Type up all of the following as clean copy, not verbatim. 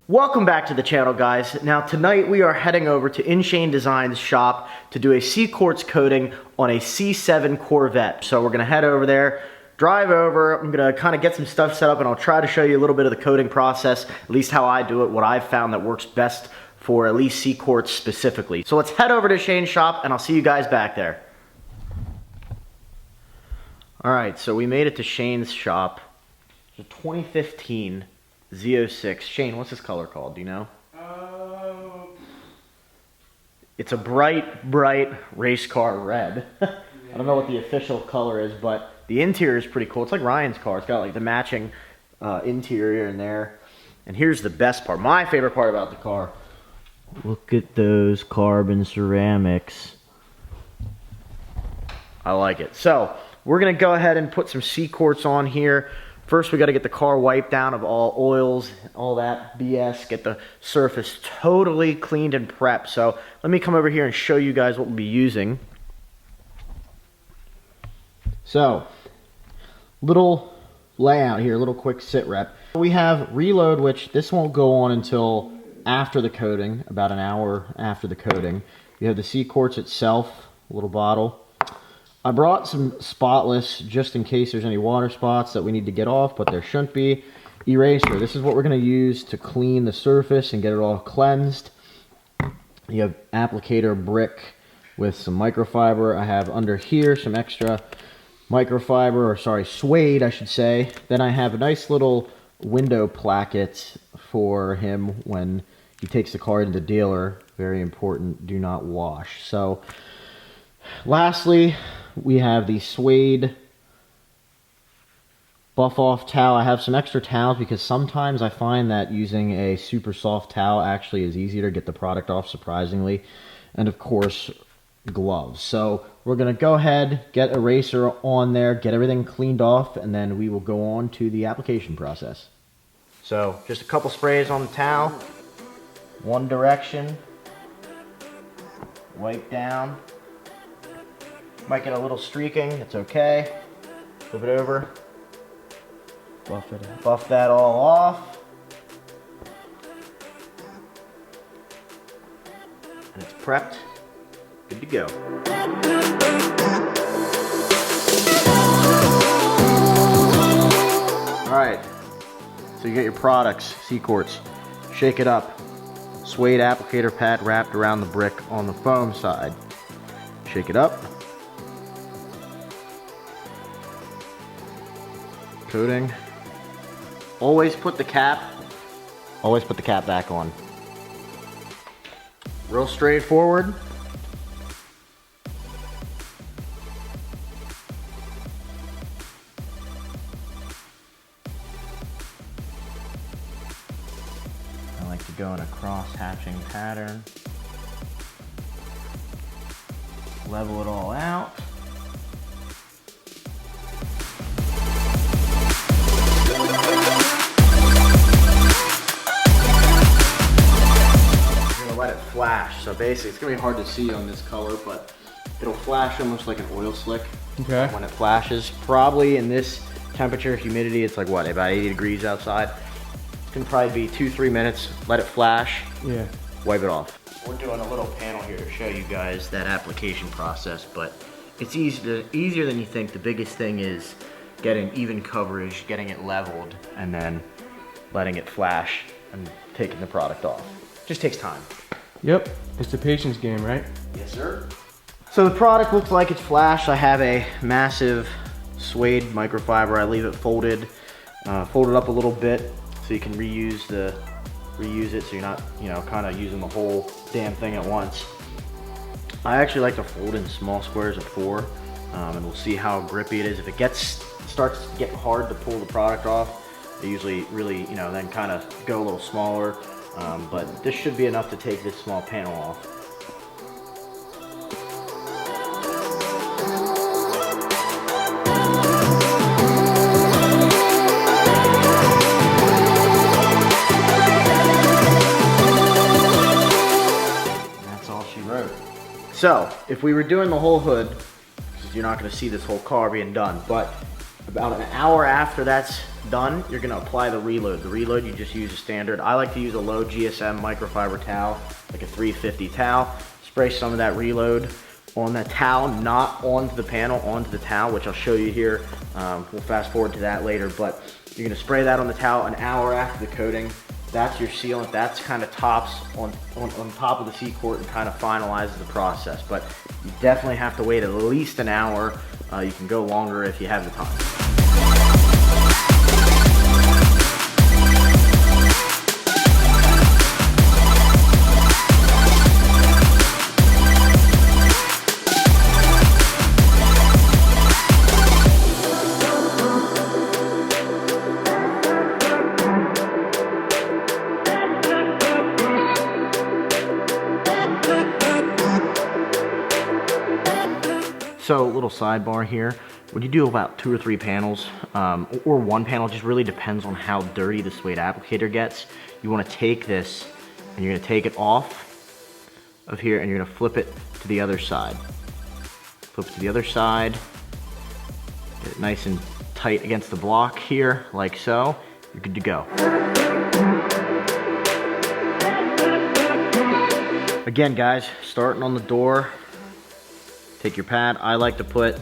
Welcome back to the channel, guys. Now tonight we are heading over to InShane Design's shop to do a CQuartz coating on a C7 Corvette. So we're gonna head over there, drive over, I'm gonna kind of get some stuff set up, and I'll try to show you a little bit of the coating process, at least how I do it, what I've found that works best for at least CQuartz specifically. So let's head over to Shane's shop and I'll see you guys back there. All right, so we made it to Shane's shop. It's a 2015 Z06. Shane, what's this color called? Do you know? It's a bright race car red. I don't know what the official color is, but the interior is pretty cool. It's like Ryan's car. It's got like the matching interior in there. And here's the best part, my favorite part about the car. Look at those carbon ceramics. I like it. So we're gonna go ahead and put some CQuartz on here. First, we got to get the car wiped down of all oils, all that BS, get the surface totally cleaned and prepped. So let me come over here and show you guys what we'll be using. So, little layout here, little quick sit rep. We have Reload, which this won't go on until after the coating, about an hour after the coating. You have the CQuartz itself, a little bottle. I brought some Spotless just in case there's any water spots that we need to get off, but there shouldn't be. Eraser, this is what we're going to use to clean the surface and get it all cleansed. You have applicator brick with some microfiber. I have under here some extra microfiber, or sorry, suede I should say. Then I have a nice little window placket for him when he takes the car to the dealer. Very important, do not wash. So lastly, we have the suede buff off towel. I have some extra towels because sometimes I find that using a super soft towel actually is easier to get the product off, surprisingly. And of course, gloves. So we're going to go ahead, get eraser on there, get everything cleaned off, and then we will go on to the application process. So just a couple sprays on the towel, one direction, wipe down. Might get a little streaking, it's okay. Flip it over. Buff that all off. And it's prepped. Good to go. Alright, so you get your products, CQuartz. Shake it up. Suede applicator pad wrapped around the brick on the foam side. Shake it up. Coating. Always put the cap back on. Real straightforward. I like to go in a cross-hatching pattern. Level it all out. Let it flash. So basically, it's gonna be hard to see on this color, but it'll flash almost like an oil slick. Okay. When it flashes, probably in this temperature, humidity, it's like what, about 80 degrees outside. It's gonna probably be 2-3 minutes. Let it flash. Yeah. Wipe it off. We're doing a little panel here to show you guys that application process, but it's easier than you think. The biggest thing is getting even coverage, getting it leveled, and then letting it flash and taking the product off. Just takes time. Yep, it's a patience game, right? Yes, sir. So the product looks like it's flashed. I have a massive suede microfiber. I leave it folded up a little bit so you can reuse it, so you're not, kind of using the whole damn thing at once. I actually like to fold in small squares of 4, and we'll see how grippy it is. If it starts to get hard to pull the product off, I usually really, then kind of go a little smaller. But this should be enough to take this small panel off. And that's all she wrote. So, if we were doing the whole hood, because you're not going to see this whole car being done, but About an hour after that's done, you're gonna apply the reload. The reload, you just use a standard. I like to use a low GSM microfiber towel, like a 350 towel. Spray some of that reload on that towel, not onto the panel, onto the towel, which I'll show you here. We'll fast forward to that later, but you're gonna spray that on the towel an hour after the coating. That's your sealant. That's kind of tops on top of the CQuartz and kind of finalizes the process. But you definitely have to wait at least an hour. You can go longer if you have the time. So, little sidebar here. When you do about 2 or 3 panels, or one panel, just really depends on how dirty the suede applicator gets. You want to take this, and you're going to take it off of here, and you're going to flip it to the other side. Flip it to the other side. Get it nice and tight against the block here, like so. You're good to go. Again, guys, starting on the door. Take your pad. I like to put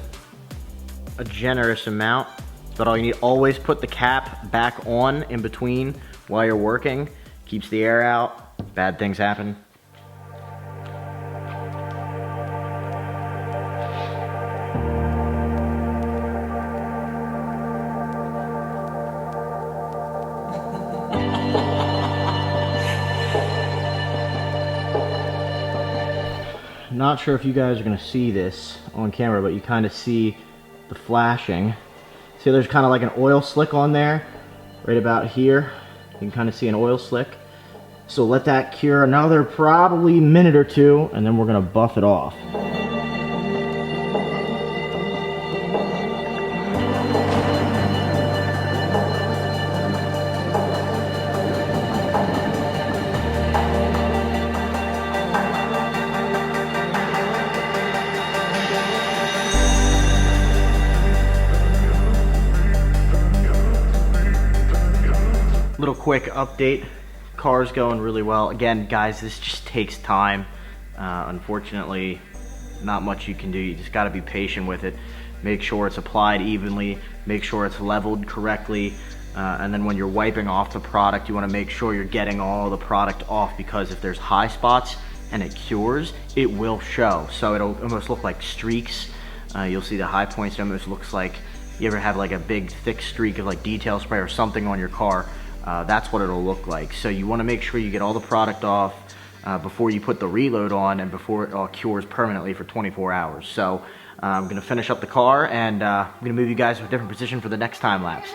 a generous amount, but all you need, always put the cap back on in between while you're working. Keeps the air out. Bad things happen. Not sure if you guys are going to see this on camera, but you kind of see the flashing. See, there's kind of like an oil slick on there, right about here. You can kind of see an oil slick. So let that cure another probably minute or two, and then we're going to buff it off. Little quick update. Car's going really well. Again, guys, this just takes time. Unfortunately, not much you can do. You just got to be patient with it. Make sure it's applied evenly. Make sure it's leveled correctly. And then when you're wiping off the product, you want to make sure you're getting all the product off, because if there's high spots and it cures, it will show. So it'll almost look like streaks. You'll see the high points. It almost looks like you ever have like a big thick streak of like detail spray or something on your car. That's what it'll look like. So you want to make sure you get all the product off before you put the reload on and before it cures permanently for 24 hours. So I'm going to finish up the car, and I'm going to move you guys to a different position for the next time lapse.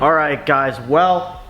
Alright guys, well,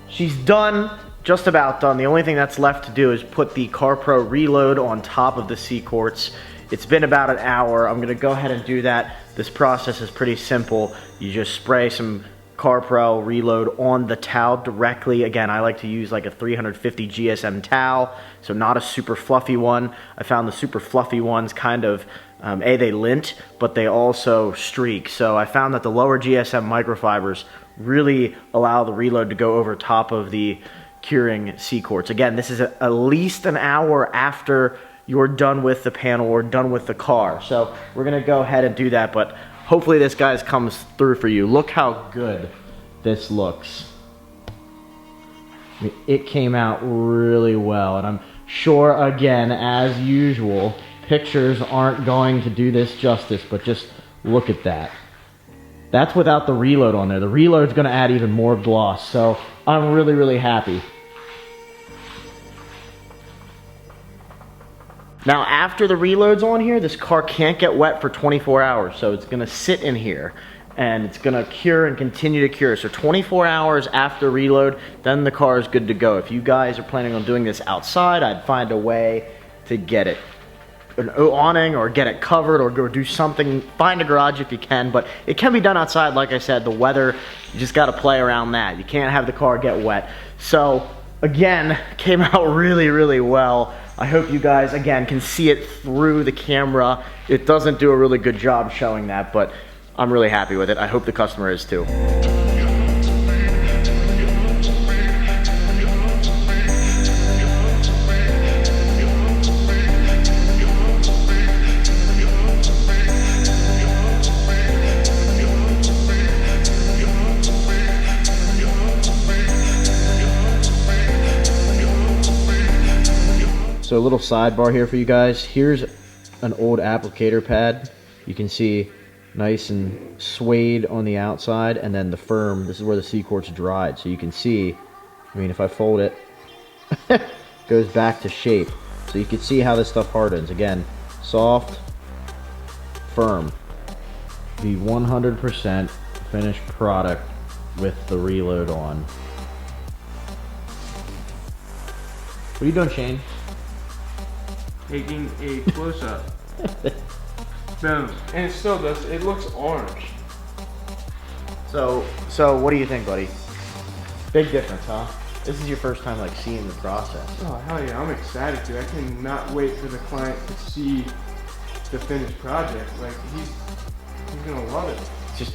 she's done, just about done. The only thing that's left to do is put the CarPro reload on top of the CQuartz. It's been about an hour. I'm going to go ahead and do that. This process is pretty simple. You just spray some CarPro reload on the towel directly. Again, I like to use like a 350 GSM towel, so not a super fluffy one. I found the super fluffy ones kind of, they lint, but they also streak. So I found that the lower GSM microfibers really allow the reload to go over top of the curing CQuartz. Again, this is at least an hour after you're done with the panel or done with the car. So we're gonna go ahead and do that, but hopefully this guys comes through for you. Look how good this looks. I mean, it came out really well, and I'm sure, again, as usual, pictures aren't going to do this justice, but just look at that. That's without the reload on there. The reload's gonna add even more gloss, so I'm really, really happy. Now, after the reload's on here, this car can't get wet for 24 hours, so it's gonna sit in here, and it's gonna cure and continue to cure. So 24 hours after reload, then the car is good to go. If you guys are planning on doing this outside, I'd find a way to get it an awning or get it covered or go do something. Find a garage if you can, but it can be done outside. Like I said, the weather, you just got to play around that. You can't have the car get wet. So again, came out really, really well. I hope you guys, again, can see it through the camera. It doesn't do a really good job showing that, but I'm really happy with it. I hope the customer is too. So a little sidebar here for you guys. Here's an old applicator pad. You can see nice and suede on the outside, and then the firm, this is where the CQuartz dried. So you can see, I mean, if I fold it, goes back to shape. So you can see how this stuff hardens. Again, soft, firm. The 100% finished product with the reload on. What are you doing, Shane? Taking a close-up. Boom. And it still does, it looks orange. So what do you think, buddy? Big difference, huh? This is your first time like seeing the process. Oh, hell yeah, I'm excited to. I cannot wait for the client to see the finished project. Like, he's gonna love it.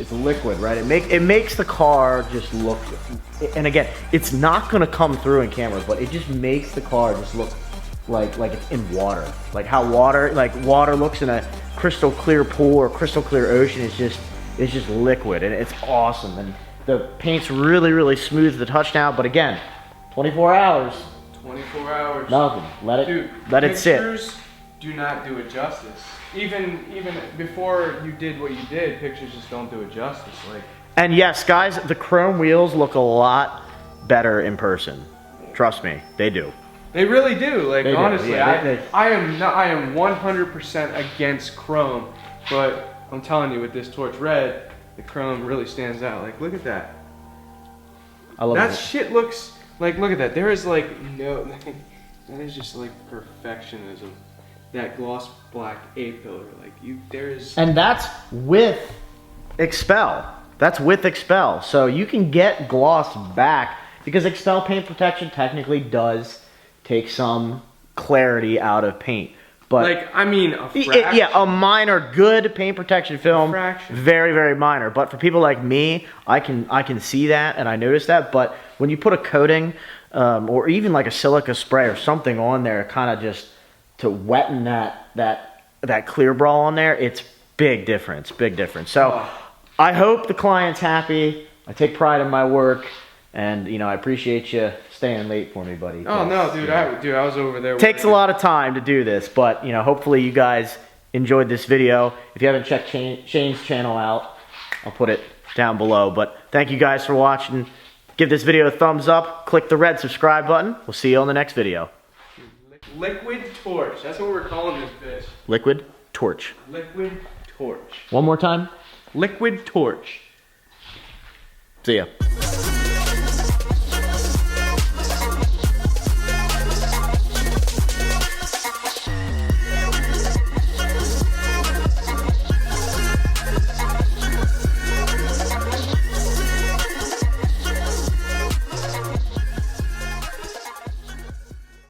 It's liquid, right? It makes the car just look, and again, it's not gonna come through in camera, but it just makes the car just look like it's in water. Like how water looks in a crystal clear pool or crystal clear ocean. It's just liquid, and it's awesome. And the paint's really, really smooth to the touch now, but again, 24 hours. 24 hours. Nothing. Let it sit. Pictures do not do it justice. Even before you did what you did, pictures just don't do it justice. Like. And yes, guys, the chrome wheels look a lot better in person. Trust me, they do. They really do. Like, they honestly, do. Yeah, I am 100% against chrome, but I'm telling you, with this torch red, the chrome really stands out. Like, look at that. I love that it. shit looks like. Look at that. There is like no. That is just like perfectionism. That gloss black A-pillar. Like there is. And that's with Expel. That's with Expel. So you can get gloss back because Expel paint protection technically does take some clarity out of paint. But like, I mean, a fraction. Yeah, a minor good paint protection film. Very, very minor. But for people like me, I can see that and I notice that. But when you put a coating or even like a silica spray or something on there, kind of just to wetten that clear bra on there, it's big difference. Big difference. So I hope the client's happy. I take pride in my work. And, you know, I appreciate you staying late for me, buddy. Oh, no, dude, I was over there. Takes a lot of time to do this, but, you know, hopefully you guys enjoyed this video. If you haven't checked Shane's channel out, I'll put it down below. But thank you guys for watching. Give this video a thumbs up. Click the red subscribe button. We'll see you on the next video. Liquid torch. That's what we're calling this bitch. Liquid torch. Liquid torch. One more time. Liquid torch. See ya.